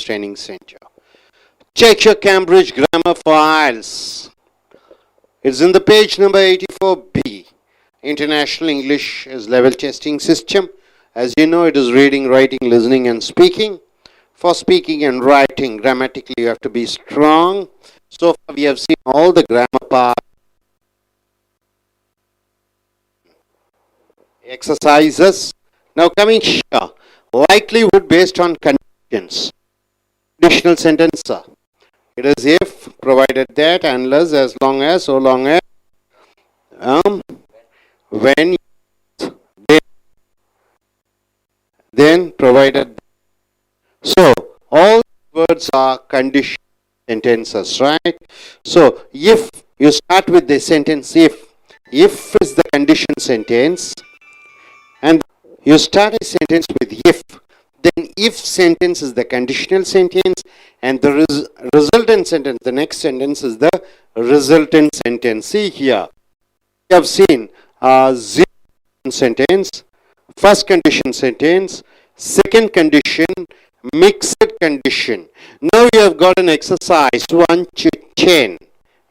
English Training Center. Check your Cambridge Grammar for I.E.L.T.S. It's in the page number 84B. International English is level testing system. As you know, it is reading, writing, listening and speaking. For speaking and writing, grammatically you have to be strong. So far we have seen all the grammar parts. Exercises. Now coming here, likelihood based on conditions. Conditional sentence. It is if, provided that, unless, as long as, so long as, when, then, provided. So all words are conditional sentences, right? So if you start with the sentence if is the condition sentence, and you start a sentence with if, then if sentence is the conditional sentence, and the resultant sentence, the next sentence is the resultant sentence. See here, we have seen zero sentence, first condition sentence, second condition, mixed condition. Now you have got an exercise 1 to 10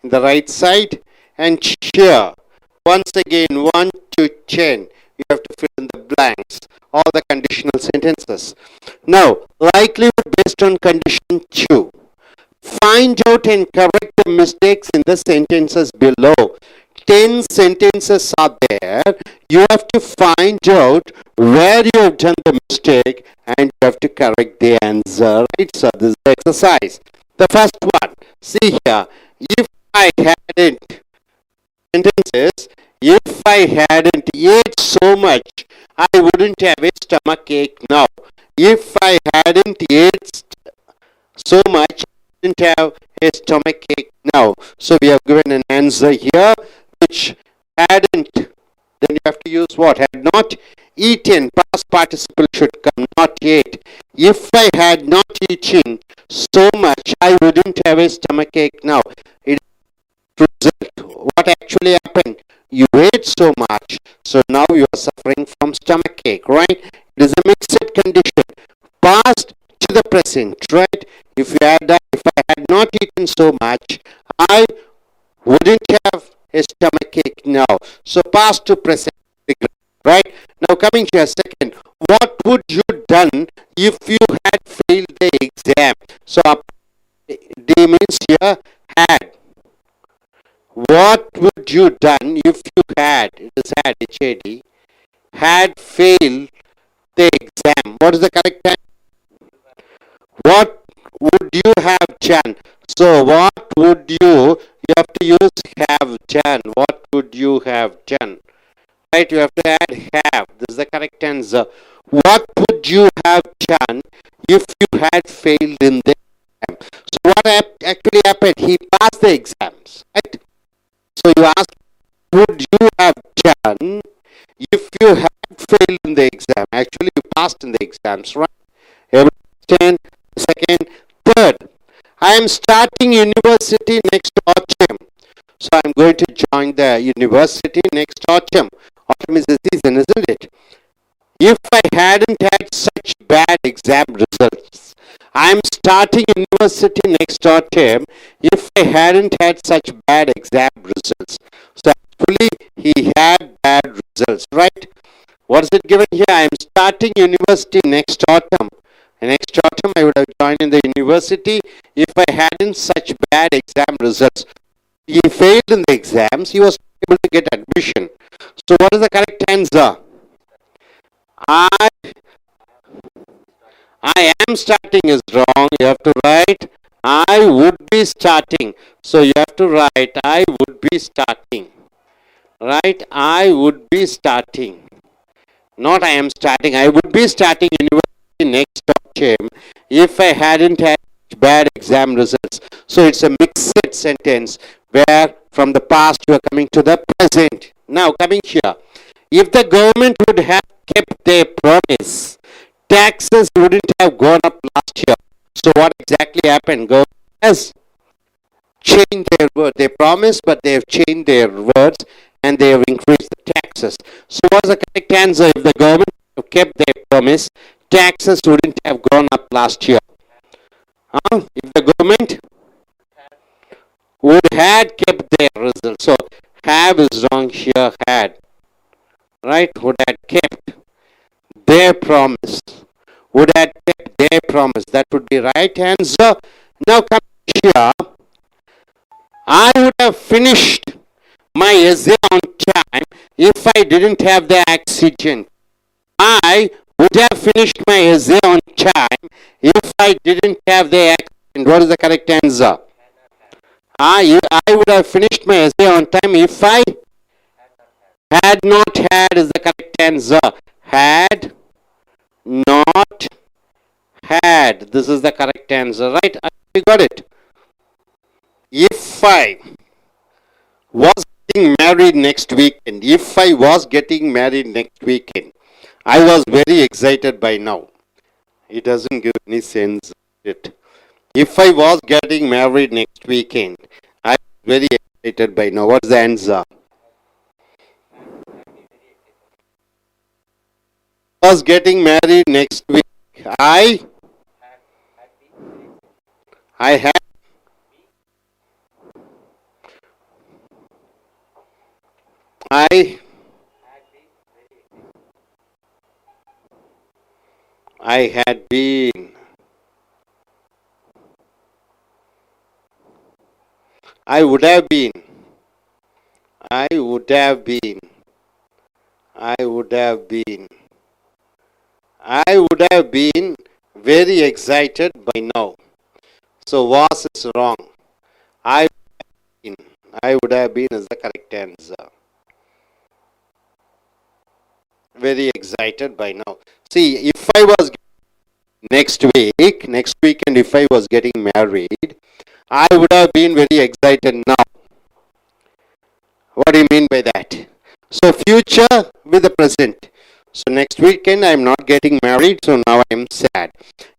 in the right side, and here once again 1 to 10 you have to fill in the blanks, all the conditional sentences. Now likelihood based on condition 2. Find out and correct the mistakes in the sentences below. 10 sentences are there. You have to find out where you have done the mistake and you have to correct the answer. Right? So this is the exercise. The first one. See here. If I hadn't sentences, if I hadn't ate so much, I wouldn't have a stomach ache now. If I hadn't ate so much, I wouldn't have a stomach ache now. So we have given an answer here, which hadn't, then you have to use what? Had not eaten, past participle should come, not ate. If I had not eaten so much, I wouldn't have a stomach ache now. It is result. What actually happened? You ate so much, so now you are suffering from stomach ache, right? It is a mixed condition. Past to the present, right? If I had not eaten so much, I wouldn't have a stomach ache now. So past to present, right? Now coming here, second, what would you done if you had failed the exam? So D means here had. What would you done if you had, it is had failed the exam? What is the correct answer? What would you have done? So what would you have to use have done. What would you have done? Right, you have to add have. This is the correct answer. What would you have done if you had failed in the exam? So what actually happened? He passed the exams, right? So you ask, would you have done if you had failed in the exam? Actually, you passed in the exams, right? Everyone, second, third. I am starting university next autumn. So I'm going to join the university next autumn. Autumn is the season, isn't it? If I hadn't had such bad exam results, I'm starting university next autumn if I hadn't had such bad exam results. So actually he had bad results, right? What is it given here? I am starting university next autumn. Next autumn I would have joined in the university if I hadn't such bad exam results. He failed in the exams, he was able to get admission. So what is the correct answer? I am starting is wrong. You have to write I would be starting. So you have to write I would be starting. Right? I would be starting. Not I am starting. I would be starting university next autumn if I hadn't had bad exam results. So it's a mixed sentence where from the past you are coming to the present. Now coming here. If the government would have kept their promise, taxes wouldn't have gone up last year. So what exactly happened? Government has changed their word. They promised, but they have changed their words and they have increased the taxes. So what's the correct answer? If the government have kept their promise, taxes wouldn't have gone up last year. if the government would had kept their result. So have is wrong here, had. Right? Would had kept their promise. Would have kept their promise. That would be right answer. Now come here. I would have finished my essay on time if I didn't have the accident. I would have finished my essay on time if I didn't have the accident. What is the correct answer? I would have finished my essay on time if I had not had is the correct answer. Had not had. This is the correct answer, right? I got it. If I was getting married next weekend, if I was getting married next weekend, I was very excited by now. It doesn't give any sense. If I was getting married next weekend, I was very excited by now. What's the answer? Was getting married next week. I had I I had been I would have been I would have been I would have been I would have been very excited by now. So was is wrong. I been I would have been is the correct answer. Very excited by now. See, if I was next weekend, if I was getting married, I would have been very excited now. What do you mean by that? So future with the present. So next weekend I am not getting married, so now I am sad.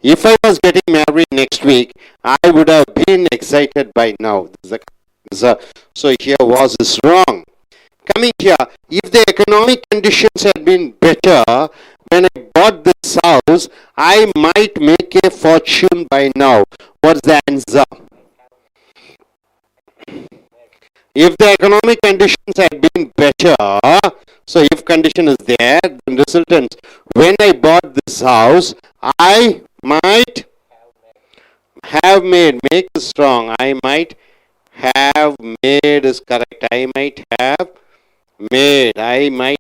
If I was getting married next week, I would have been excited by now. So here was is wrong. Coming here, if the economic conditions had been better when I bought this house, I might make a fortune by now. What's the answer? If the economic conditions had been better, so if condition is there, then resultant, when I bought this house, I might have made, make is wrong, I might have made is correct, I might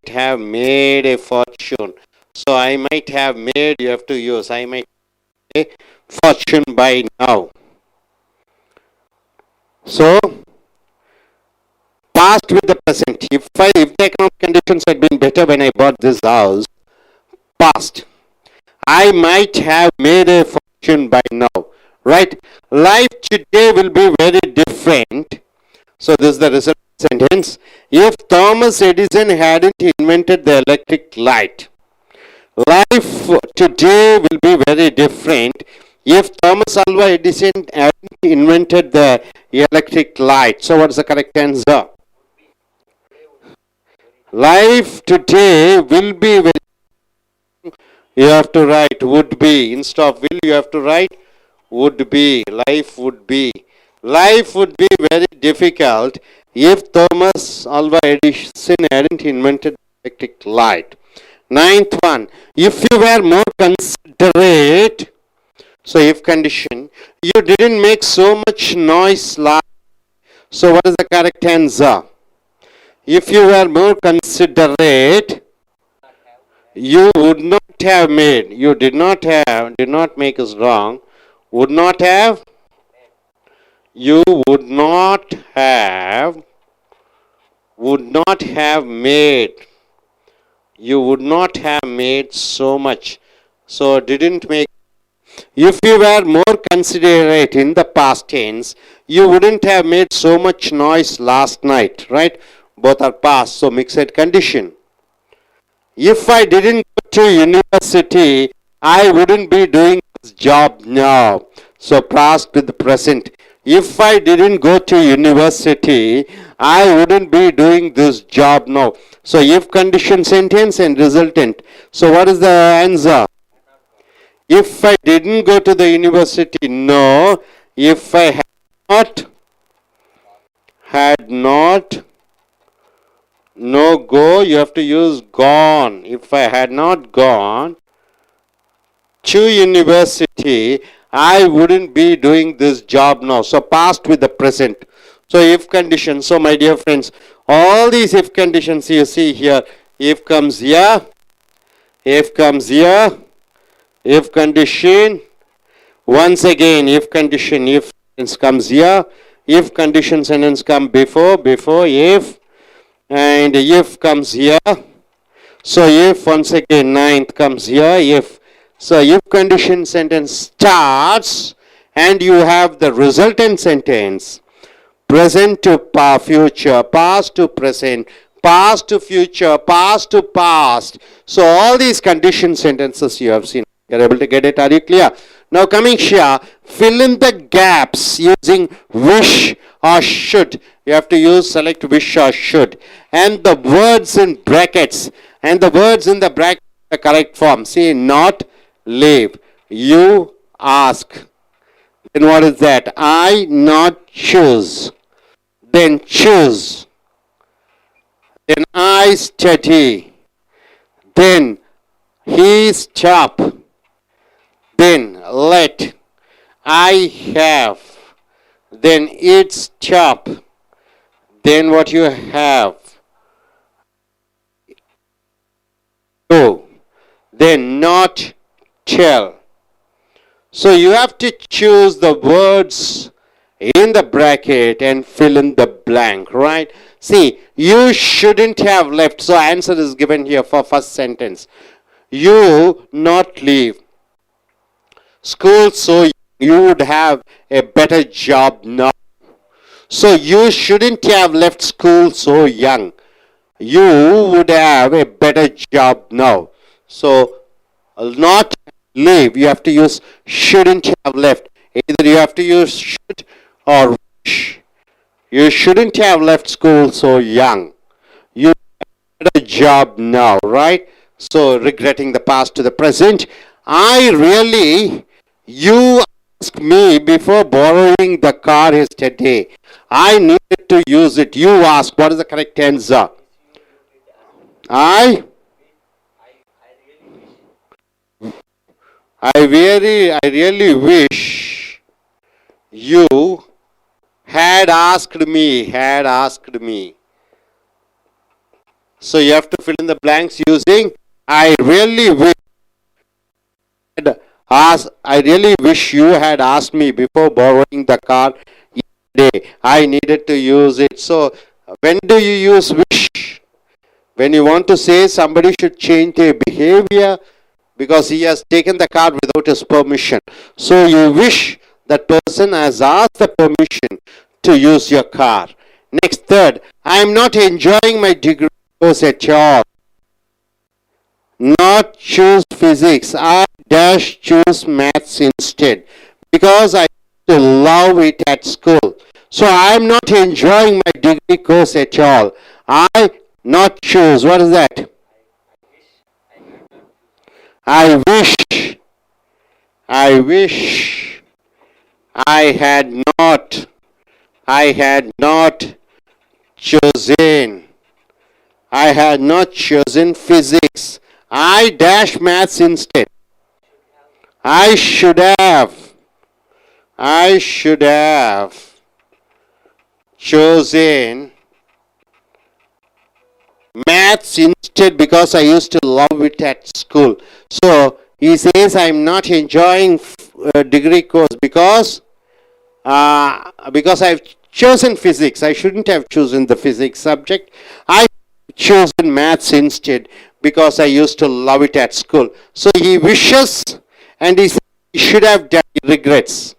have made a fortune. So I might have made, you have to use, I might have a fortune by now. So, past with the present. If the economic conditions had been better when I bought this house, past, I might have made a fortune by now. Right? Life today will be very different. So this is the result sentence. If Thomas Edison hadn't invented the electric light, life today will be very different if Thomas Alva Edison hadn't invented the electric light. So what is the correct answer? Life today will be very, you have to write would be. Instead of will, you have to write would be. Life would be. Life would be very difficult if Thomas Alva Edison hadn't invented electric light. Ninth one, if you were more considerate, so if condition, you didn't make so much noise last. So what is the correct answer? If you were more considerate, you would not have made, you did not make us wrong, would not have, you would not have made, you would not have made so much. So didn't make. If you were more considerate in the past tense, you wouldn't have made so much noise last night, right? Both are past, so mixed condition. If I didn't go to university, I wouldn't be doing this job now. So past with the present. If I didn't go to university, I wouldn't be doing this job now. So if condition sentence and resultant. So what is the answer? If I didn't go to the university, no. If I had not, no go, you have to use gone. If I had not gone to university, I wouldn't be doing this job now. So past with the present. So if condition. So my dear friends, all these if conditions you see here, if comes here, if comes here, if condition, once again if condition, if sentence comes here, if condition sentence come before, if, and if comes here. So if once again ninth comes here, if. So if condition sentence starts and you have the resultant sentence, present to future, past to present, past to future, past to past. So all these condition sentences you have seen. You're able to get it? Are you clear? Now coming here, fill in the gaps using wish or should. You have to use select wish or should. And the words in brackets. And the words in the bracket, the correct form. See, not, leave. You ask. Then what is that? I not choose. Then choose. Then I study. Then he stop. Then let. I have. Then it stop. Then what you have. Go. Then not tell. So you have to choose the words in the bracket and fill in the blank, right? See, you shouldn't have left. So answer is given here for first sentence. You not leave school so you would have a better job now. So you shouldn't have left school so young. You would have a better job now. So not leave, you have to use shouldn't have left. Either you have to use should or wish. You shouldn't have left school so young. You have a job now, right? So regretting the past to the present. I really, you asked me before borrowing the car yesterday. I needed to use it. You asked. What is the correct answer? I really wish you had asked me. So you have to fill in the blanks using I really wish you had asked me before borrowing the car yesterday. I needed to use it. So when do you use wish? When you want to say somebody should change their behavior because he has taken the car without his permission. So you wish that person has asked the permission to use your car. Next, third, I am not enjoying my degree course at all. Not choose physics. I dash choose maths instead because I used to love it at school. So I am not enjoying my degree course at all. I not choose. What is that? I wish I had not chosen. I had not chosen physics. I dash maths instead. I should have chosen maths instead because I used to love it at school. So he says I'm not enjoying degree course because I've chosen physics. I shouldn't have chosen the physics subject. I chosen maths instead because I used to love it at school. So he wishes and he should have done, he regrets.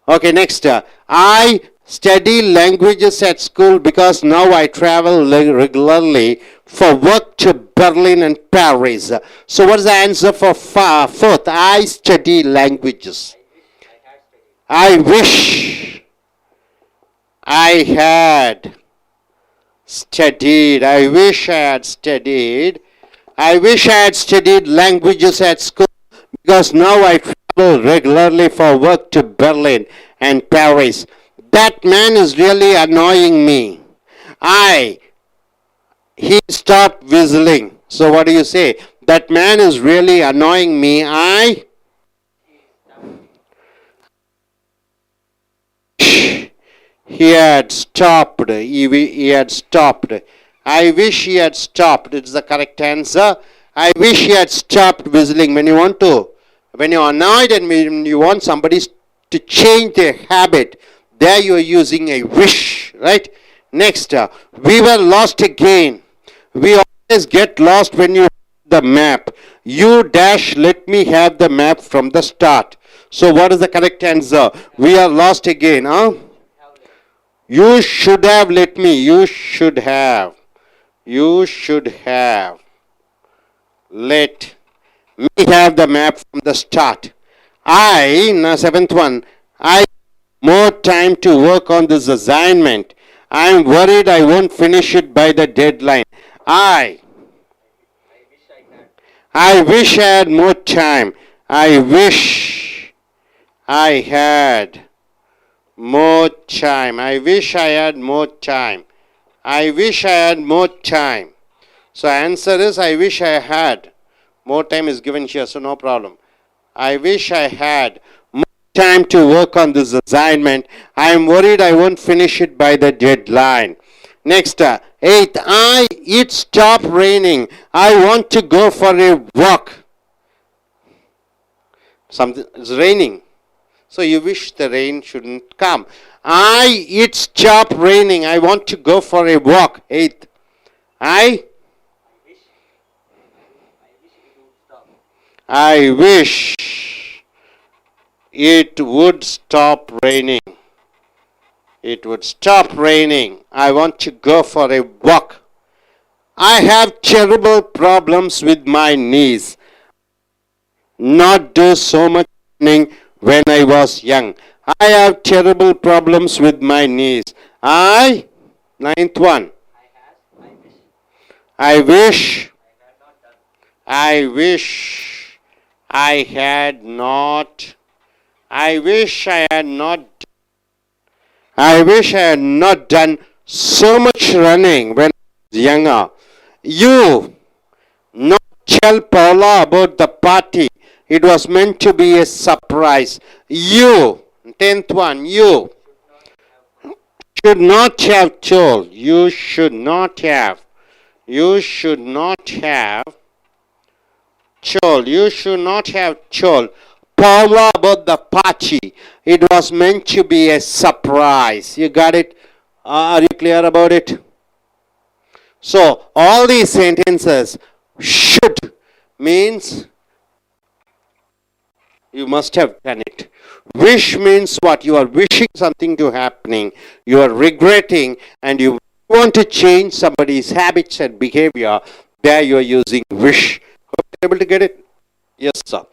Okay, next. I study languages at school because now I travel regularly for work to Berlin and Paris. So what is the answer for fourth? I study languages. I wish I had studied. I wish I had studied. I wish I had studied languages at school because now I travel regularly for work to Berlin and Paris. That man is really annoying me. He stopped whistling. So what do you say? That man is really annoying me. He had stopped. He had stopped. I wish he had stopped. It's the correct answer. I wish he had stopped whistling. When you're annoyed and when you want somebody to change their habit, there you are using a wish, right? Next, we were lost again. We always get lost when you the map. You dash let me have the map from the start. So what is the correct answer? We are lost again, huh? You should have let me. You should have. You should have let me have the map from the start. Seventh one, I more time to work on this assignment. I am worried I won't finish it by the deadline. I wish I had more time. I wish I had more time. I wish I had more time. I wish I had more time. So answer is I wish I had. More time is given here, so no problem. I wish I had more time to work on this assignment. I am worried I won't finish it by the deadline. Next, eighth, it stopped raining. I want to go for a walk. It's raining. So you wish the rain shouldn't come. It stopped raining. I want to go for a walk. Eighth, I wish it would stop raining. It would stop raining. I want to go for a walk. I have terrible problems with my knees. Not do so much running when I was young. I have terrible problems with my knees. Ninth one. I wish I had not. I wish I had not done so much running when I was younger. You not tell Paula about the party. It was meant to be a surprise. You, 10th one, you should not have told. You should not have told Paula about the party. It was meant to be a surprise. You got it? Are you clear about it? So, all these sentences, should means you must have done it. Wish means what? You are wishing something to happening. You are regretting and you want to change somebody's habits and behavior. There you are using wish. Hope you're able to get it? Yes, sir.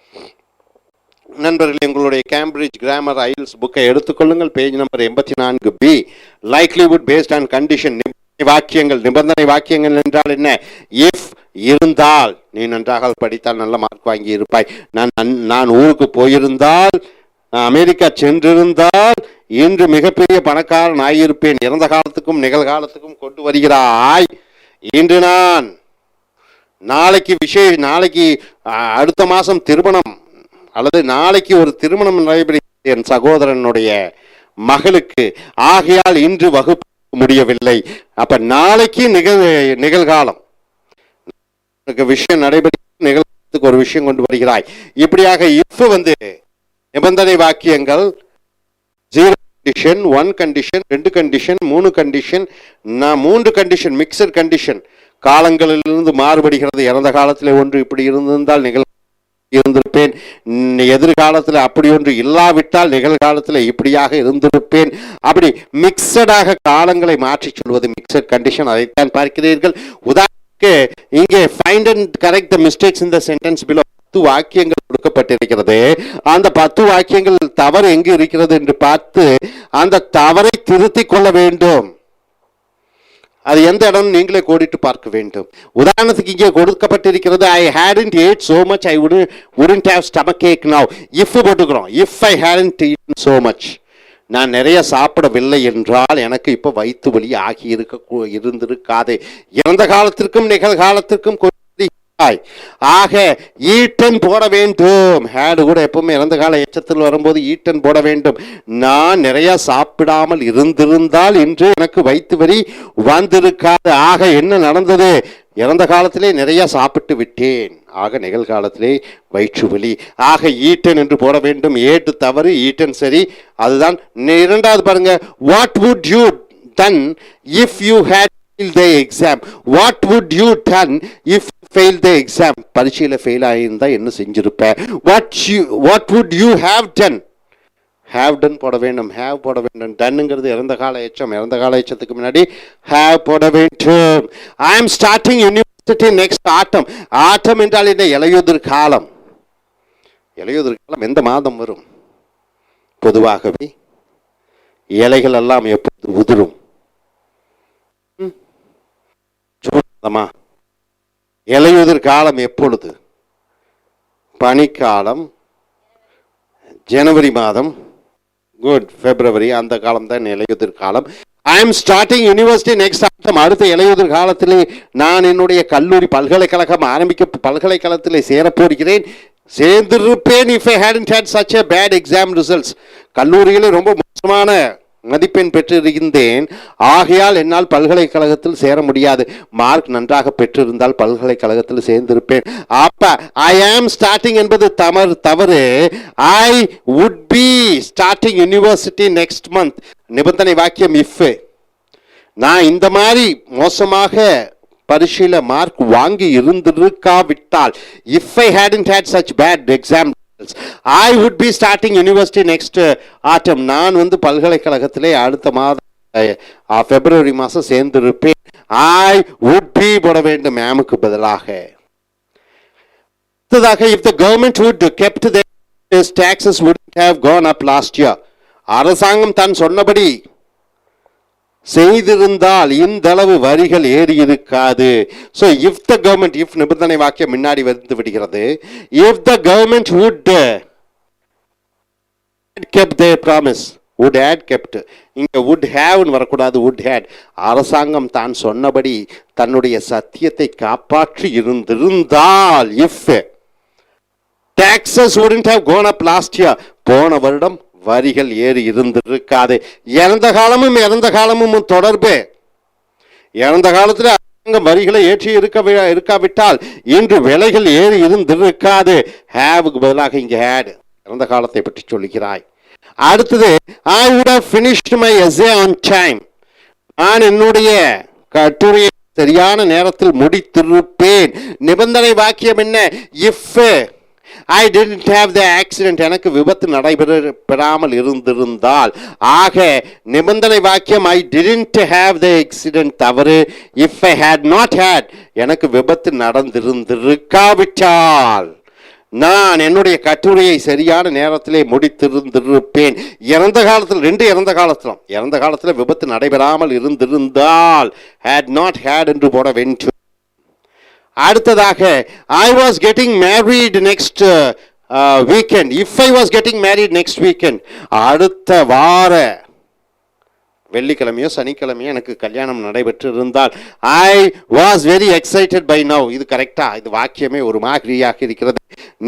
நண்பர்களே, உங்களுடைய Cambridge grammar IELTS புக்கை எடுத்துக்கொள்ளுங்கள். Page number 84B. Likelihood based on condition. நிபந்தனை வாக்கியங்கள் என்றால் என்ன? If இருந்தால், நீ நன்றாக படித்தால் நல்ல மார்க் வாங்கி இருப்பாய். நான் ஊருக்கு போயிருந்தால், அமெரிக்கா சென்றிருந்தால் இன்று மிகப்பெரிய பணக்காரன் ஆகியிருப்பேன். இறந்த காலத்துக்கும் நிகழ்காலத்துக்கும் கொண்டு வருகிறாய். இன்று நான் நாளைக்கு அடுத்த மாதம் திருமணம் அல்லது நாளைக்கு ஒரு திருமணம் நடைபெறுகிறது என் சகோதரனுடைய மகளுக்கு. ஆகையால் இன்று வகுப்பு முடியவில்லை. அப்ப நாளைக்கு நிகழ்காலம் விஷயம் நடைபெறும், நிகழ்காலத்துக்கு ஒரு விஷயம் கொண்டு வருகிறாய். இப்படியாக இஃப் நிபந்தனை வாக்கியங்கள் 0 condition, 1 condition, 2 condition, 3 condition, 3 condition, mixed condition. காலங்களிலிருந்து மாறுபடுகிறது. இறந்த காலத்தில் ஒன்று இப்படி இருந்திருந்தால் இருந்திருப்பேன், எதிர்காலத்தில் அப்படி ஒன்று இல்லாவிட்டால் நிகழ்காலத்தில் இப்படியாக இருந்திருப்பேன். அப்படி மிக்சடாக காலங்களை மாற்றி சொல்வது மிக்சட் கண்டிஷன். அதைத்தான் பார்க்கிறீர்கள். உதாரணத்துக்கு இங்கே find and correct the mistakes in the sentence below 10 வாக்கியங்கள் கொடுக்கப்பட்டிருக்கிறது. அந்த 10 வாக்கியங்கள் தவறு எங்கு இருக்கிறது என்று பார்த்து அந்த தவறை திருத்திக் கொள்ள வேண்டும். அது எந்த இடம் நீங்களே கோடிட்டு பார்க்க வேண்டும். உதாரணத்துக்கு இங்கே கொடுக்கப்பட்டிருக்கிறது I hadn't ate so much I wouldn't have stomach ache now. if போட்டுக்கிறோம். if I hadn't eaten so much, நான் நிறைய சாப்பிடவில்லை என்றால் எனக்கு இப்போ வயிற்று வலி ஆகி இருந்திருக்காது. இறந்த காலத்திற்கும் நிகழ்காலத்திற்கும் ஆக ஈட்டன் போட வேண்டும். ஹேடு கூட எப்பவுமே இறந்த கால எச்சத்தில் வரும்போது ஈட்டன் போட வேண்டும். நான் நிறைய சாப்பிடாமல் இருந்திருந்தால் இன்று எனக்கு வயிற்று வலி வந்திருக்காது. ஆக என்ன நடந்தது? இறந்த காலத்திலே நிறைய சாப்பிட்டு விட்டேன், ஆக நிகழ்காலத்திலே வயிற்று வலி. ஆக ஈட்டன் என்று போட வேண்டும். ஏட்டு தவறு, ஈட்டன் சரி. அதுதான் இரண்டாவது பாருங்க. What would you done if you had failed the exam? What would you done if you failed the exam? பரீட்சையில் ஃபெயில் ஆகியிருந்தா என்ன செஞ்சிருப்ப? What would you have done? have done போட வேண்டும். have போட வேண்டும். டன்னுங்கிறது இறந்த கால எச்சம். இறந்த கால எச்சத்துக்கு முன்னாடி have போட வேண்டும். I am starting university next autumn. autumn என்றால் என்ன? இலையுதிர் காலம். இலையுதிர் காலம் எந்த மாதம் வரும்? பொதுவாகவே இலைகள் எல்லாம் எப்போது உதிரும்? இலையுதிர் காலம் எப்பொழுது? பனிக்காலம், ஜனவரி மாதம், குட், பிப்ரவரி, அந்த காலம் தான் இலையுதிர் காலம். I am starting university next autumn. அடுத்த இலையுதிர் காலத்திலே நான் என்னுடைய கல்லூரி பல்கலைக்கழகம் பல்கலைக்கழகத்திலே சேரப்போகிறேன். சேர்ந்திருப்பேன். if I hadn't had such a bad exam results. கல்லூரியில் ரொம்ப மோசமான மதிப்பெண் பெற்றிருந்தேன், ஆகையால் என்னால் பல்கலைக்கழகத்தில் சேர முடியாது. மார்க் நன்றாக பெற்றிருந்தால் பல்கலைக்கழகத்தில் சேர்ந்திருப்பேன். அப்ப ஐ ஆம் ஸ்டார்டிங் என்பது தவறு. I would be starting university next month. நிபந்தனை வாக்கியம் இஃப். நான் இந்த மாதிரி மோசமாக பரீட்சையில மார்க் வாங்கி இருந்திருக்காவிட்டால், if I hadn't had such bad exam, I would be starting university next autumn. நான் பல்கலைக்கழகத்திலே அடுத்த மாதம் பிப்ரவரி மாதம் சேர்ந்திருப்பேன். I would be போட வேண்டும் மேமுக்கு பதிலாக. if the government would kept their taxes wouldn't have gone up last year. அரசாங்கம் தான் சொன்னபடி செய்திருந்தால் இந்த அளவு வரிகள் ஏறி இருக்காது. so if the government, if நிபந்தனை வாக்கியம் முன்னாடி வந்து விடுகிறது. if the government would kept their promise, would had kept, இங்க would have வரக்கூடாது, would had. அரசாங்கம் தான் சொன்னபடி தன்னுடைய சத்தியத்தை காப்பாற்றி இருந்திருந்தால், if taxes wouldn't have gone up last year, போன வருடம் வரிகள் ஏறி இருந்திருக்காது. இறந்த காலமும் தொடர்பு. இறந்த காலத்தில் அரசாங்கம் வரிகளை ஏற்றி இருக்காவிட்டால் இன்று விலைகள் ஏறி இருந்திருக்காது. ஹேவுக்கு பதிலாக இங்க ஹேட். இறந்த காலத்தை பற்றி சொல்லுகிறாய். அடுத்தது I would have finished my essay on time. நான் என்னுடைய கட்டுரையை சரியான நேரத்தில் முடித்திருப்பேன். நிபந்தனை வாக்கியம் என்ன? if I didn't have the accident, எனக்கு விபத்து நடைபெறாமல் இருந்திருந்தால். ஆக நிபந்தனை வாக்கியம் I didn't have the accident தவறு. if I had not had, எனக்கு விபத்து நடந்திருக்காவிட்டால் நான் என்னுடைய கட்டுரையை சரியான நேரத்திலே முடித்திருந்திருப்பேன். இறந்த காலத்தில் இறந்த காலத்தில் விபத்து நடைபெறாமல் இருந்திருந்தால் had not had என்று போட வேண்டும். அடுத்ததாக I was getting married next weekend. if I was getting married next weekend, அடுத்த வார வெள்ளிக்கிழமையோ சனிக்கிழமையோ எனக்கு கல்யாணம் நடைபெற்று இருந்தால் I was very excited by now. இது கரெக்டா? இது வாக்கியமே ஒரு மாதிரியாக இருக்கிறது.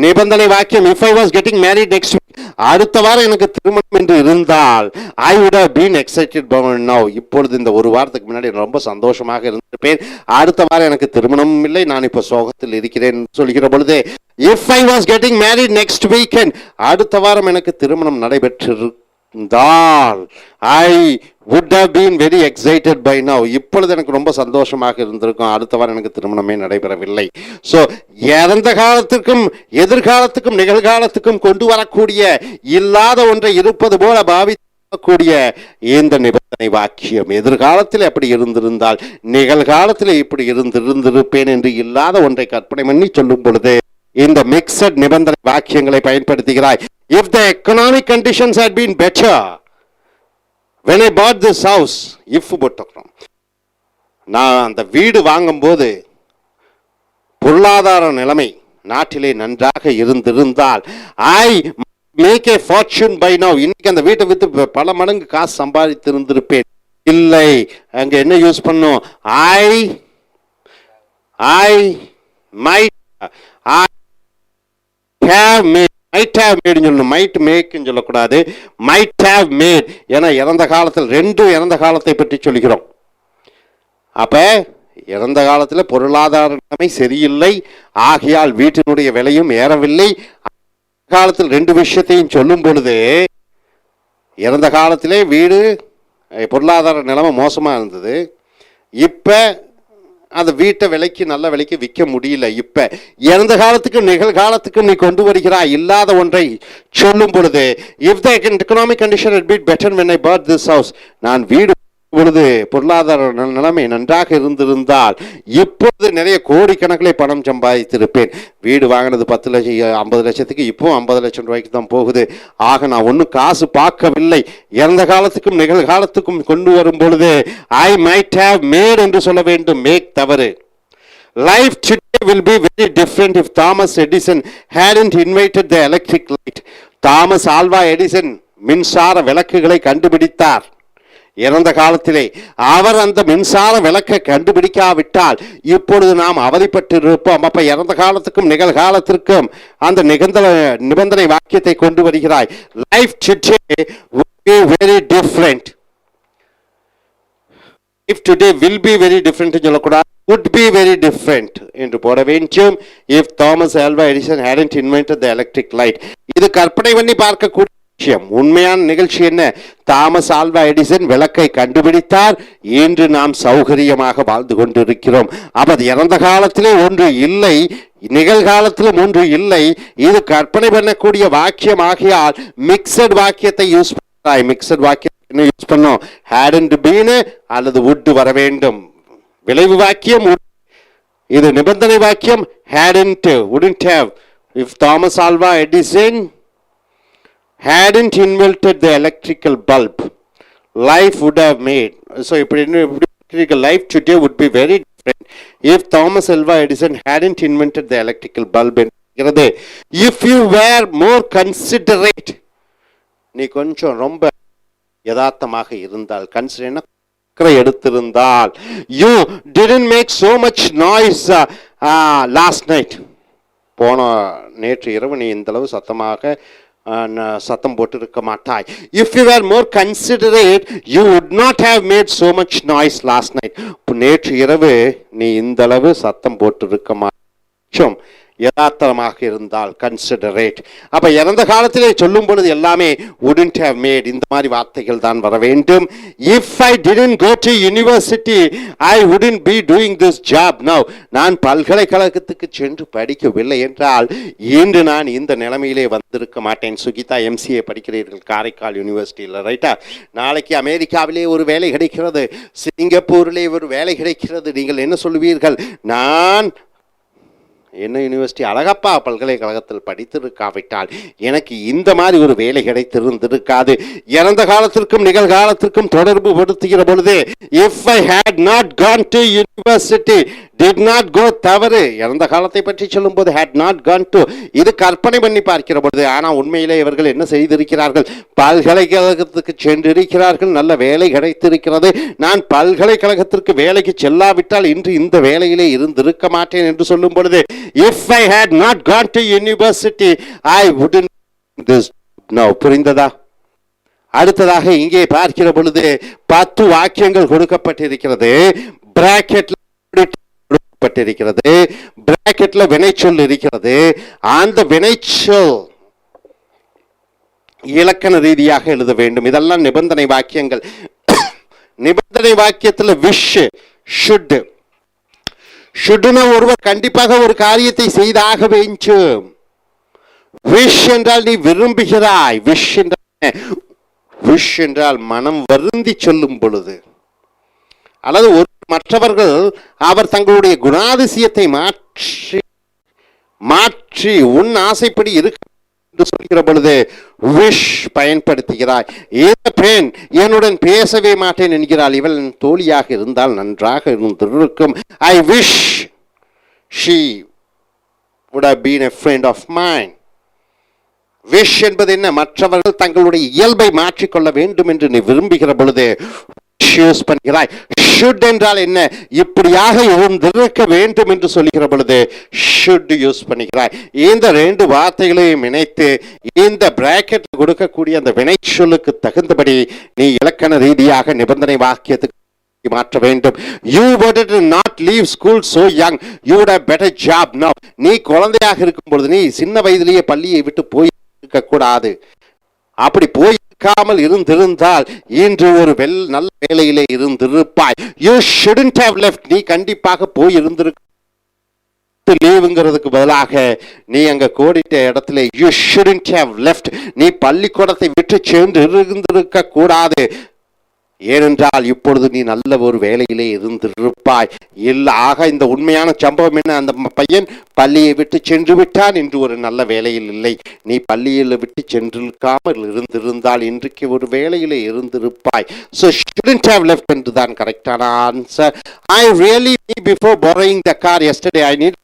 நிபந்தனை வாக்கியம் if I was getting married next week, அடுத்த வாரம் எனக்கு திருமணம் என்று இருந்தால் I would have been excited by now. இப்பொழுது இந்த ஒரு வாரத்துக்கு முன்னாடி ரொம்ப சந்தோஷமாக இருந்திருப்பேன். அடுத்த வாரம் எனக்கு திருமணமும் இல்லை, நான் இப்போ சோகத்தில் இருக்கிறேன் சொல்கிற பொழுது if I was getting married next weekend, அடுத்த வாரம் எனக்கு திருமணம் நடைபெற்றிருந்தால் I would have been very excited by now. இப்பொழுது எனக்கு ரொம்ப சந்தோஷமாக இருந்திருக்கும், அடுத்த வாரம் எனக்கு திருமணமே நடைபெறவில்லை. ஸோ இறந்த காலத்திற்கும் எதிர்காலத்துக்கும் நிகழ்காலத்துக்கும் கொண்டு வரக்கூடிய இல்லாத ஒன்றை இருப்பது போல பாவிக்கக்கூடிய இந்த நிபந்தனை வாக்கியம் எதிர்காலத்தில் அப்படி இருந்திருந்தால் நிகழ்காலத்தில் இப்படி இருந்திருப்பேன் என்று இல்லாத ஒன்றை கற்பனை பண்ணி சொல்லும் பொழுது இந்த மிக்சட் நிபந்தனை வாக்கியங்களை பயன்படுத்துகிறாய். if the economic conditions had been better when I bought this house, if போட்டுக்கிறோம். நான் அந்த வீடு வாங்கும்போது பொருளாதார நிலைமை நாட்டிலே நன்றாக இருந்திருந்தால் I make a fortune by now, இன்னைக்கு அந்த வீட்டை வித்து பல மடங்கு காசு சம்பாதித்திருந்திருப்பேன். இல்லை, அங்க என்ன யூஸ் பண்ணும்? I I might I have made, might have made சொல்லணும், மைட் மேக்னு சொல்லக்கூடாது, மைட் ஹேவ் மேட். ஏன்னா இறந்த காலத்தில் ரெண்டும் இறந்த காலத்தை பற்றி சொல்கிறோம். அப்ப இறந்த காலத்தில் பொருளாதார நிலைமை சரியில்லை, ஆகையால் வீட்டினுடைய விலையும் ஏறவில்லை. காலத்தில் ரெண்டு விஷயத்தையும் சொல்லும் பொழுது இறந்த காலத்திலே வீடு பொருளாதார நிலைமை மோசமா இருந்தது, இப்ப அந்த வீட்டை விலைக்கு நல்ல விலைக்கு விற்க முடியல. இப்ப இறந்த காலத்துக்கும் நிகழ்காலத்துக்கும் நீ கொண்டு வருகிறாய் இல்லாத ஒன்றை சொல்லும் பொழுது, if the economic condition had been better when I bought this house, நான் வீடு பொழுது பொருளாதார நிலைமை நன்றாக இருந்திருந்தால் இப்பொழுது நிறைய கோடிக்கணக்கில் பணம் சம்பாதித்திருப்பேன். வீடு வாங்கினது 10 லட்சம் 50 லட்சத்துக்கு, இப்போ 50 லட்சம் ரூபாய்க்கு தான் போகுது. ஆக நான் ஒன்றும் காசு பார்க்கவில்லை. இறந்த காலத்துக்கும் நிகழ்காலத்துக்கும் கொண்டு வரும் பொழுது ஐ மைட் ஹேவ் மேட் என்று சொல்ல வேண்டும், மேக் தவறு. Life today will be very different if Thomas Edison hadn't invented the electric light. Thomas Alva Edison மின்சார விளக்குகளை கண்டுபிடித்தார். இறந்த காலத்திலே அவர் அந்த மின்சார விளக்கை கண்டுபிடிக்காவிட்டால் இப்பொழுது நாம் அவதிப்பட்டு இருப்போம். அப்ப இறந்த காலத்துக்கும் நிகழ்காலத்திற்கும் அந்த நிபந்தனை வாக்கியத்தை கொண்டு வருகிறாய். Life today will be very different. If today will be very different சொல்லக்கூடாது, would be very different என்று போட வேண்டும். If Thomas Alva Edison hadn't invented the electric light. இது கற்பனை பண்ணி பார்க்கக்கூடிய விஷயம். உண்மையான நிகழ்ச்சி என்ன? தாமஸ் ஆல்வா எடிசன் விளக்கை கண்டுபிடித்தார், இன்று நாம் சௌகரியமாக வாழ்ந்து கொண்டிருக்கிறோம். அப்ப இறந்த காலத்திலே ஒன்று இல்லை, நிகழ்காலத்திலும் ஒன்று இல்லை. இது கற்பனை பண்ணக்கூடிய வாக்கியம் ஆகியால் மிக்சட் வாக்கியத்தை யூஸ் பண்ணாய். மிக்சட் வாக்கியம் என்ன யூஸ் பண்ணோம்? hadn't been அல்லது would வர வேண்டும். விளைவு வாக்கியம் இது, நிபந்தனை வாக்கியம் hadn't, wouldn't have. If Thomas Alva Edison hadn't invented the electrical bulb, life would have made. So life today would be very different if Thomas Alva Edison hadn't invented the electrical bulb. If you were more considerate, நீ கொஞ்சம் ரொம்ப யதார்த்தமாக இருந்தால், consider எடுத்திருந்தால், you didn't make so much noise last night. நேற்று இரவு நீ இந்த அளவு சத்தம் போட்டு இருக்க மாட்டாய். If you were more considerate, you would not have made so much noise last night. நேற்று இரவு நீ இந்த அளவு சத்தம் போட்டு இருக்க மாட்டோம். யதார்த்தமாக இருந்தால் கன்சிடரேட். அப்ப இறந்த காலத்திலே சொல்லும் பொழுது எல்லாமே wouldn't have made, இந்த மாதிரி வார்த்தைகள் தான் வர வேண்டும். If I didn't go to university, I wouldn't be doing this job now. நான் பல்கலைக்கழகத்துக்கு சென்று படிக்கவில்லை என்றால் இன்று நான் இந்த நிலைமையிலே வந்திருக்க மாட்டேன். சுகிதா MCA படிக்கிறீர்கள் காரைக்கால் யூனிவர்சிட்டியில், ரைட்டா? நாளைக்கு அமெரிக்காவிலே ஒரு வேலை கிடைக்கிறது, சிங்கப்பூரிலே ஒரு வேலை கிடைக்கிறது, நீங்கள் என்ன சொல்லுவீர்கள்? நான் என்ன யூனிவர்சிட்டி அழகப்பா பல்கலைக்கழகத்தில் படித்திருக்காவிட்டால் எனக்கு இந்த மாதிரி ஒரு வேலை கிடைத்திருந்திருக்காது. இறந்த காலத்திற்கும் நிகழ்காலத்திற்கும் தொடர்பு படுத்துகிற பொழுது if I had not gone to university, did not go தவறு. இறந்த காலத்தை பற்றி சொல்லும் போது had not gone to, இது கற்பனை பண்ணி பார்க்கிற பொழுது, ஆனால் உண்மையிலே இவர்கள் என்ன செய்திருக்கிறார்கள்? பல்கலைக்கழகத்துக்கு சென்றிருக்கிறார்கள், நல்ல வேலை கிடைத்திருக்கிறது. நான் பல்கலைக்கழகத்திற்கு வேலைக்கு செல்லாவிட்டால் இன்று இந்த வேலையிலே இருந்திருக்க மாட்டேன் என்று சொல்லும் பொழுது if I had not gone to university, I wouldn't this now. புரிந்ததா? அடுத்ததாக இங்கே பார்க்கிற பொழுது 10 வாக்கியங்கள் கொடுக்கப்பட்டிருக்கிறது. பிராக்கெட்ல கொடுக்கப்பட்டிருக்கிறது, பிராக்கெட்ல வினைச்சொல் இருக்கிறது. அந்த வினைச்சொல் இலக்கண ரீதியாக எழுத வேண்டும். இதெல்லாம் நிபந்தனை வாக்கியங்கள். நிபந்தனை வாக்கியத்தில் விஷ், ஷுட், ஷுட்னா ஒருவர் கண்டிப்பாக ஒரு காரியத்தை செய்தாக வேண்டும். விஷ் என்றால் நீ விரும்புகிறாய். விஷ் என்றால் மனம் வருந்தி சொல்லும் பொழுது, அல்லது ஒரு மற்றவர்கள் அவர் தங்களுடைய குணாதிசயத்தை மாற்றி உன் ஆசைப்படி இருக்க சொல்கிற பொழுது விஷ் பயன்படுத்துகிறாய். இந்த பெண் என்னுடன் பேசவே மாட்டேன் என்கிறாள். இவள் தோழியாக இருந்தால் நன்றாக இருந்திருக்கும். I wish she would have been a friend of mine. Wish என்பது என்ன? மற்றவர்கள் தங்களுடைய இயல்பை மாற்றிக்கொள்ள வேண்டும் என்று நீ விரும்புகிற பொழுது யூஸ் பண்ணுகிறாய். should என்றால் என்ன? இப்படியாக இருந்திருக்க வேண்டும் என்று சொல்லுகிற பொழுது should யூஸ் பண்ணுகிறாய். இந்த ரெண்டு வார்த்தைகளையும் இணைத்து இந்த பிராக்கெட் கொடுக்கக்கூடிய அந்த வினைச்சொல்லுக்கு தகுந்தபடி நீ இலக்கண ரீதியாக நிபந்தனை வாக்கியத்துக்கு மாற்ற வேண்டும். You wanted to not leave school so young. You would have better job now. நீ குழந்தையாக இருக்கும் பொழுது, நீ சின்ன வயதிலேயே பள்ளியை விட்டு போய் இருக்க கூடாது. அப்படி போய்க்காமல் இருந்திருந்தால் இன்று ஒரு நல்ல வேலையிலே இருந்திருப்பாய். You shouldn't have left. நீ கண்டிப்பாக போய் இருந்திருக்க லீவுங்கிறதுக்கு பதிலாக நீ அங்க கோடிட்ட இடத்துல you shouldn't have left. நீ பள்ளிக்கூடத்தை விட்டு சென்று இருந்திருக்க கூடாது. ஏனென்றால் இப்பொழுது நீ நல்ல ஒரு வேலையிலே இருந்திருப்பாய். இல்ல, ஆக இந்த உண்மையான சம்பவம் என்ன? அந்த பையன் பள்ளியை விட்டு சென்று விட்டான், இன்று ஒரு நல்ல வேலையில் இல்லை. நீ பள்ளியில் விட்டு சென்றிருக்காமல் இருந்திருந்தால் இன்றைக்கு ஒரு வேலையிலே இருந்திருப்பாய். So shouldn't have left என்றுதான் கரெக்டான answer. I really before borrowing the car yesterday I need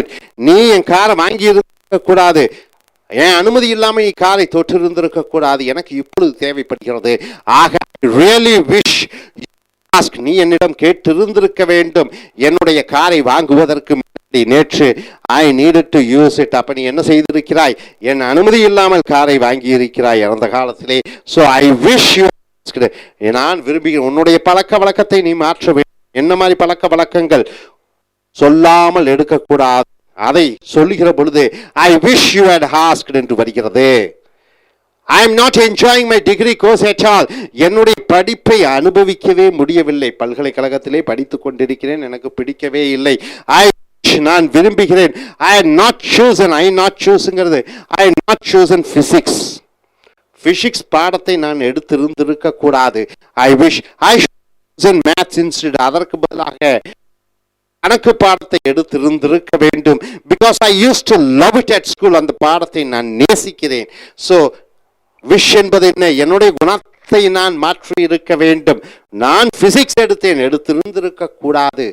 it. நீ என் காரை வாங்கி இருக்க கூடாது. என் அனுமதி இல்லாமல் நீ காரை தொட்டு இருந்திருக்க கூடாது. எனக்கு இப்பொழுது தேவைப்படுகிறது. ஆக really wish ask. நீ என்னிடம் கேட்டு இருந்திருக்க வேண்டும். என்னுடைய காரை வாங்குவதற்கு முன்னாடி நேற்று I needed to use it. அப்ப நீ என்ன செய்திருக்கிறாய்? என் அனுமதி இல்லாமல் காரை வாங்கி இருக்கிறாய் அந்த காலத்திலே. So I wish you asked. நான் விரும்புகிறேன். உன்னுடைய பழக்க வழக்கத்தை நீ மாற்ற வேண்டும். என்ன மாதிரி பழக்க வழக்கங்கள்? சொல்லாமல் எடுக்கக்கூடாது. அதை சொல்லுகிற பொழுது I wish you had asked என்று வருகிறது. I am not enjoying my degree course at all. என்னுடைய படிப்பை அனுபவிக்கவே முடியவில்லை. பல்கலைக்கழகத்திலே படித்துக் கொண்டிருக்கிறேன், எனக்கு பிடிக்கவே இல்லை. நான் விரும்புகிறேன். I had not chosen. I not choosங்கிறது I had not chosen physics. Physics பாடத்தை நான் எடுத்திருந்திருக்க கூடாது. I wish I chosen maths instead. அதற்கு பதிலாக கணக்கு பாடத்தை எடுத்திருந்திருக்க வேண்டும். Because I used to love it at school. அந்த பாடத்தை நான் நேசிக்கிறேன். So wish என்பது என்ன? என்னுடைய குணத்தை நான் மாற்றி இருக்க வேண்டும். நான் பிசிக்ஸ் எடுத்திருந்திருக்க கூடாது.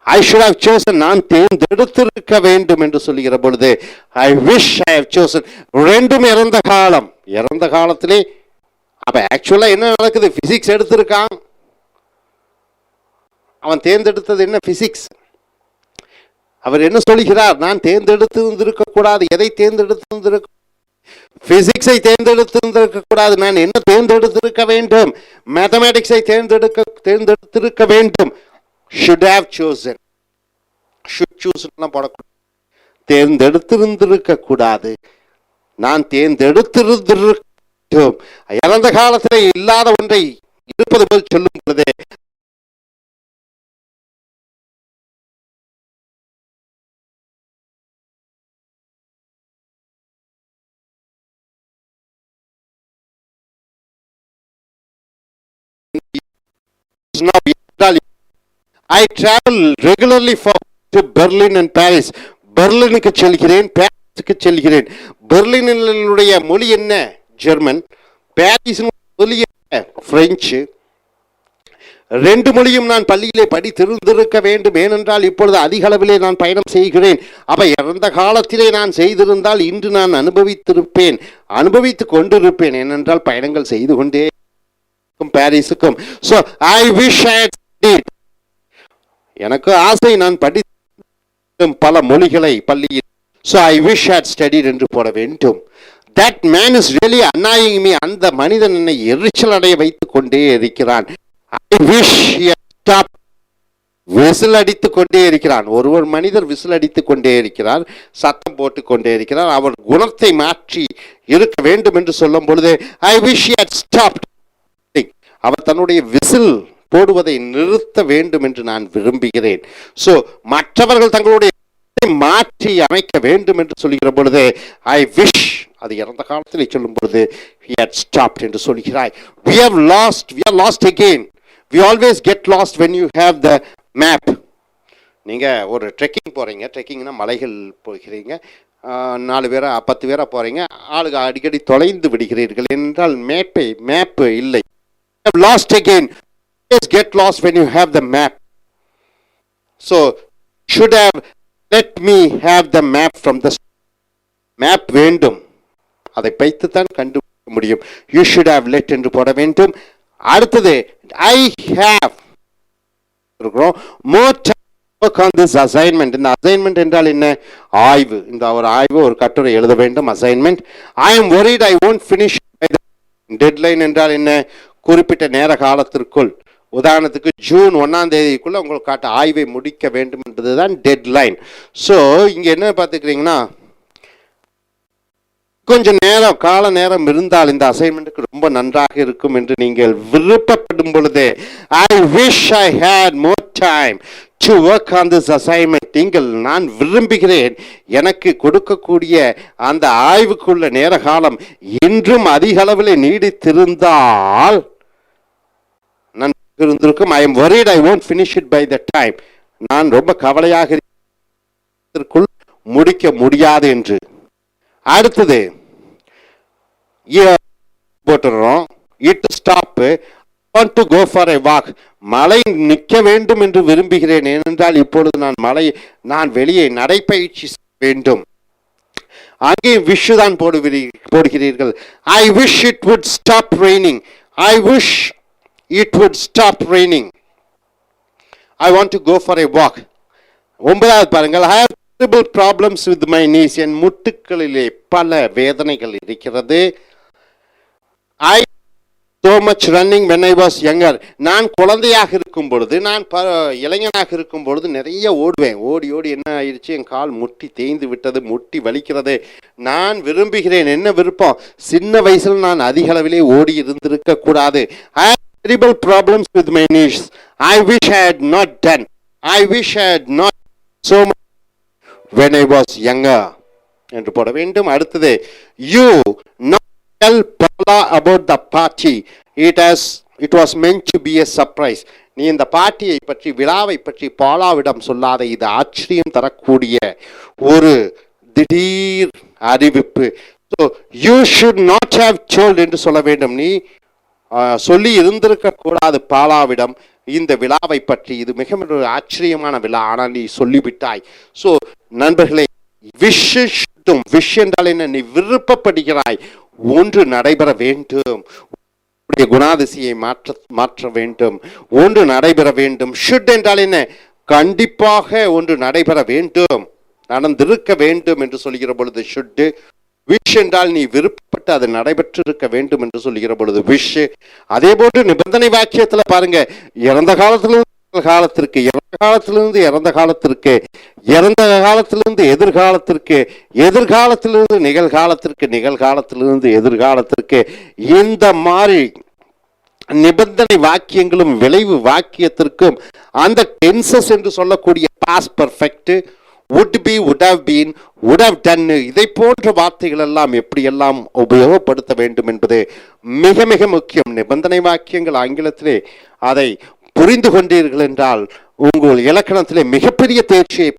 I should have chosen. நான் தேர்ந்தெடுத்திருக்க வேண்டும் என்று சொல்லுகிற பொழுது I wish I have chosen. ரெண்டும் இறந்த காலம். இறந்த காலத்திலே அப்ப ஆக்சுவலா என்ன நடக்குது? பிசிக்ஸ் எடுத்திருக்கான், அவன் தேர்ந்தெடுத்தது என்ன? பிசிக்ஸ். அவர் என்ன சொல்கிறார்? நான் தேர்ந்தெடுத்திருந்திருக்க கூடாது. எதை தேர்ந்தெடுத்திருந்திருக்க? பிசிக்ஸை தேர்ந்தெடுத்திருந்திருக்க கூடாது. நான் என்ன தேர்ந்தெடுத்திருக்க வேண்டும்? மேத்தமேட்டிக்ஸை தேர்ந்தெடுத்திருக்க வேண்டும். should have chosen. should choose போடக்கூடாது. தேர்ந்தெடுத்திருந்திருக்க கூடாது. நான் தேர்ந்தெடுத்திருந்திருக்க. இறந்த காலத்தில் இல்லாத ஒன்றை இருப்பது போல் சொல்லும் பொழுது I travel regularly to Berlin and Paris. பெர்லினுக்கு செல்கிறேன், பாரிஸுக்கு செல்கிறேன். பெர்லினுடைய மொழி என்ன? ஜெர்மன். பாரிஸின் மொழி என்ன? பிரெஞ்சு. ரெண்டு மொழியும் நான் பள்ளியிலே படித்திருந்திருக்க வேண்டும். ஏனென்றால் இப்பொழுது அதிக அளவிலே நான் பயணம் செய்கிறேன். அப்ப இறந்த காலத்திலே நான் செய்திருந்தால் இன்று நான் அனுபவித்திருப்பேன், அனுபவித்துக் கொண்டிருப்பேன். ஏனென்றால் பயணங்கள் செய்து கொண்டே பாரிஸுக்கும். So I wish I had studied. எனக்கு ஆசை நான் படித்த பல மொழிகளை பள்ளியில். So I wish I had studied என்று போட வேண்டும். That man is really annoying me. அந்த மனிதன் என்னை எரிச்சல் அடைய வைத்துக் கொண்டே இருக்கிறான். I wish he had stopped. Whistle அடித்துக் கொண்டே இருக்கிறான். ஒருவர் மனிதர் விசில் அடித்துக் கொண்டே இருக்கிறார், சத்தம் போட்டுக் கொண்டே இருக்கிறார். அவர் குணத்தை மாற்றி இருக்க வேண்டும் என்று சொல்லும் பொழுது I wish he had stopped. அவர் தன்னுடைய விசில் போடுவதை நிறுத்த வேண்டும் என்று நான் விரும்புகிறேன். சோ மற்றவர்கள் தங்களுடைய மாற்றி அமைக்க வேண்டும் என்று சொல்லுகிற பொழுது I wish, அது இறந்த காலத்தில் சொல்லும் பொழுது he had stopped என்று சொல்கிறாய். We are lost again. We always get lost when you have the map. நீங்க ஒரு ட்ரெக்கிங் போறீங்க, ட்ரெக்கிங்னா மலைகள் போகிறீங்க, 4 பேரா 10 பேரா போகிறீங்க, ஆளுக்கு அடிக்கடி தொலைந்து விடுகிறீர்கள் என்றால் மேப்பு இல்லை. Last again, get lost when you have the map. So should have let me have the map from the map வேண்டும், அதை வைத்துத்தான் கண்டுபிடிக்க முடியும். You should have let என்று போட வேண்டும். அடுத்தது I have more time work on this assignment. இந்த அசைன்மெண்ட் என்றால் என்ன? ஆய்வு. இந்த ஒரு ஆய்வு, ஒரு கட்டுரை எழுத வேண்டும், assignment. I am worried I won't finish by the deadline என்றால் என்ன? குறிப்பிட்ட நேர காலத்திற்குள், உதாரணத்துக்கு ஜூன் 1ஆம் தேதிக்குள்ள உங்களுக்கு ஆய்வை முடிக்க வேண்டும் என்பதுதான் டெட்லைன். ஸோ இங்க என்ன பார்த்துக்கிறீங்கன்னா, கொஞ்சம் நேரம் கால நேரம் இருந்தால் இந்த அசைன்மெண்ட்டுக்கு ரொம்ப நன்றாக இருக்கும் என்று நீங்கள் விருப்பப்படும் பொழுது I wish I had more time to work on this assignment. நான் விரும்புகிறேன் எனக்கு கொடுக்கக்கூடிய அந்த ஆய்வுக்குள்ள நேர காலம் இன்றும் அதிக அளவில் நீடித்திருந்தால் இருந்திருக்கும். I am worried I won't finish it by the time. நான் ரொம்ப கவலையாக முடிக்க முடியாது என்று. அடுத்தது போட்டுறோம், it stop, want to go for a walk. மழை நிற்க வேண்டும் என்று விரும்புகிறேன், ஏனென்றால் இப்பொழுது நான் வெளியே நடைப்பயிற்சி வேண்டும். அங்கே wish தான் போடுகிறீர்கள். I wish it would stop raining. I wish it would stop raining. I want to go for a walk. 9வது பாருங்கள், I have terrible problems with my knees. என் முட்டுக்களிலே பல வேதனைகள் இருக்கிறது. I so much running when I was younger. நான் குழந்தையாக இருக்கும் பொழுது, நான் இளைஞனாக இருக்கும் பொழுது நிறைய ஓடுவேன். ஓடி என்ன ஆயிடுச்சு, என் கால் முட்டி தேய்ந்து விட்டது, முட்டி வலிக்கிறது. நான் விரும்புகிறேன், என்ன விருப்பம், சின்ன வயசில் நான் அதிக அளவிலே ஓடி இருந்திருக்க கூடாது. I have terrible problems with my knees. I wish I had not done. I wish I had not so much when I was younger என்று போட வேண்டும். அடுத்தது, you not tell Paula about the party. It was meant to be a surprise. நீ இந்த பார்ட்டியை பற்றி, விழாவை பற்றி பாலாவிடம் சொல்லாத, இது ஆச்சரியம் தரக்கூடிய ஒரு திடீர் அறிவிப்பு. So you should not have told என்று சொல்ல வேண்டும். நீ சொல்லி இருந்திருக்க கூடாது பாலாவிடம் இந்த விழாவை பற்றி, இது மிக ஒரு ஆச்சரியமான விழா, ஆனால் நீ சொல்லிவிட்டாய். ஸோ நண்பர்களே, விஷ் என்றால் என்ன? நீ விருப்பப்படுகிறாய், ஒன்று நடைபெற வேண்டும், குணாதிசையை மாற்ற வேண்டும், ஒன்று நடைபெற வேண்டும். ஷுட் என்றால் என்ன? கண்டிப்பாக ஒன்று நடைபெற வேண்டும், நடந்திருக்க வேண்டும் என்று சொல்கிற பொழுது ஷுட். விஷ் என்றால் நீ விருப்பப்பட்டு அது நடைபெற்றிருக்க வேண்டும் என்று சொல்கிற பொழுது விஷ். அதே போன்று நிபந்தனை வாக்கியத்தில் பாருங்க, இறந்த காலத்திலிருந்து காலத்திற்கு, இறந்த காலத்திலிருந்து இறந்த காலத்திற்கு, இறந்த காலத்திலிருந்து எதிர்காலத்திற்கு, எதிர்காலத்திலிருந்து நிகழ்காலத்திற்கு, நிகழ்காலத்திலிருந்து எதிர்காலத்திற்கு, இந்த மாதிரி நிபந்தனை வாக்கியங்களும் விளைவு வாக்கியத்திற்கும் அந்த டென்சஸ் என்று சொல்லக்கூடிய past perfect, would be, would have been, would have done, இதை போன்ற வார்த்தைகள் எல்லாம் எப்படியெல்லாம் உபயோகப்படுத்த வேண்டும் என்பது மிக மிக முக்கியம். நிபந்தனை வாக்கியங்கள் ஆங்கிலத்திலே அதை புரிந்து கொண்டீர்கள் என்றால் உங்கள் இலக்கணத்திலே மிகப்பெரிய தேர்ச்சியை